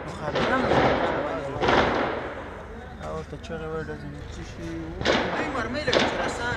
مخابره او ته چغې وایي ډزې څه شي دوی مرمۍ لکه چې رسان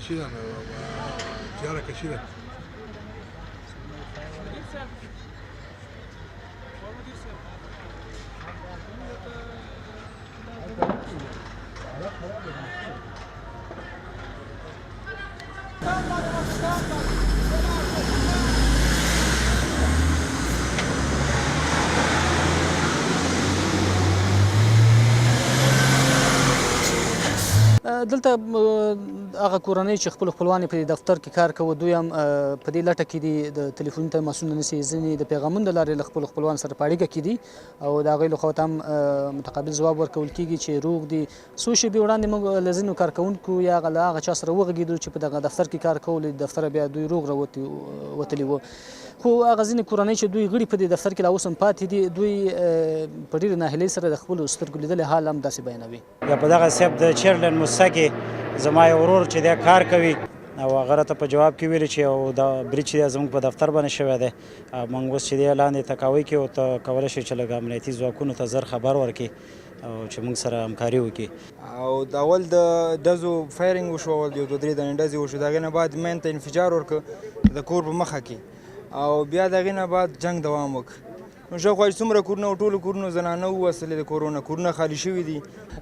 كشيلة جارة كشيلة دلته هغه کورنۍ چې خپل خپلوان په دفتر کې کار کوي دوی هم په دې لټه کې دي د ټلیفون تماسونه نیسي ځینې د پیغامونو له لارې له خپل خپلوان سره په اړیکه کې دي او د هغوی له خوا ته هم متقابل ځواب ورکول کېږي چې روغ دي څو شېبې وړاندې موږ له ځینو کارکوونکو یا له هغه چا سره وغږېدو چې په دغه دفتر کې کار کوي له دفتره بیا دوی روغ راوتلي وو خو هغه ځینې کورنۍ چې دوی غړي په دې دفتر کې لا اوس هم پاتې دي دوی په ډېرې ناهیلۍ سره د خپلو سترګو لیدلې حال هم داسې بیانوي یا په دغه صاحب د چیرلین موسسه کې زما یو ورور چې دی کار کوي او هغه راته په جواب کې ویلي چې یو د برج چې دی زموږ په دفتر باندې شوی دی موږ اوس چې دی لاندې تکاوی کې او ته کولی شئ چې لږ امنیتي ځواکونو ته زر خبر ورکړي او چې موږ سره همکاري وکړي او د اول د ډزو فایرینګ وشو اول یو دوه درې دانې ډزې وشو د هغې نه بعد مین ته انفجار ورکړه د کور په مخه کې او بیا د هغې نه بعد جنګ دوام وکړ نو شاوخوا چې څومره کورونه و ټولو کورونو زنانه ووسلې د کورونه خالي شوي دي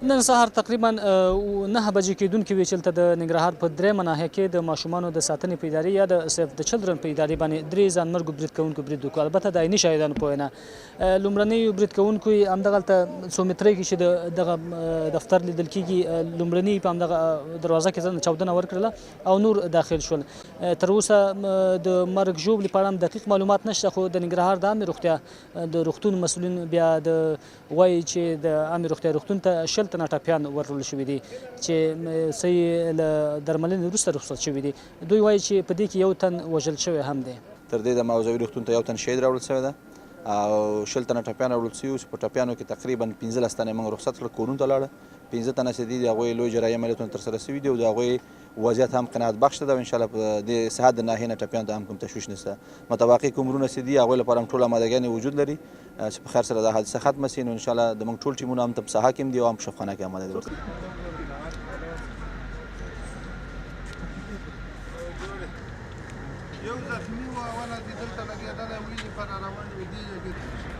نن سهار تقریبا 9 بجې کېدونکې وې چې هلته د ننګرهار په درېیمه ناحیه کې د ماشومانو د ساتنې په ادارې یا د سیف د چلډرن په ادارې باندې 3 ځانمرګو برید کوونکو برید وکړو البته د عیني شاهدانو په وینا لومړنیو برید کوونکو یې همدغه هلته څو مترۍ کې چې دغه دفتر لیدل کېږي لومړني په همدغه دروازه کې چاودنه ورکړله او نور داخل شول تر اوسه د مرګ ژوبلې په اړه هم دقیق معلومات نشته خو د ننګرهار د عامې روغتیا د روغتون مسؤلین بیا د وایي چې د عامې روغتیا روغتون ته 20 تنه ټپیان ورکړل شوي دي چې څه یې له درملنې وروسته رخصت شوي دي دوی وایي چې په دې کې یو تن وژل شوی هم دی تر دې د موضوعي روغتون ته یو تن شهید راوړل شوی ده او 20 تنه ټپیان راوړل شوي چې په ټپیانو کې تقریبا 15 تنه موږ رخصت کړل کورونو ته لاړه 15 تنه چې دي د هغوی لوی جراحي عملیاتونه ترسره شوي دي او د هغوی وضعیت هم قناعت بخش ده او انشاءالله په دې صحت د ناحیې نه ټپیانو ته هم کوم تشویش نشته متوقع کومرونه چې دي هغوی لپاره هم ټول امادګانې وجود لري چې په خیر سره دا حادثه ختمه شي نو انشاءالله د موږ ټول ټیمونه هم په ساحه کې هم دي او هم په شفخانه کې اماده دي یو زخمي و اوله دې دلته لګېدلی وینې په راروانې وې دې جګې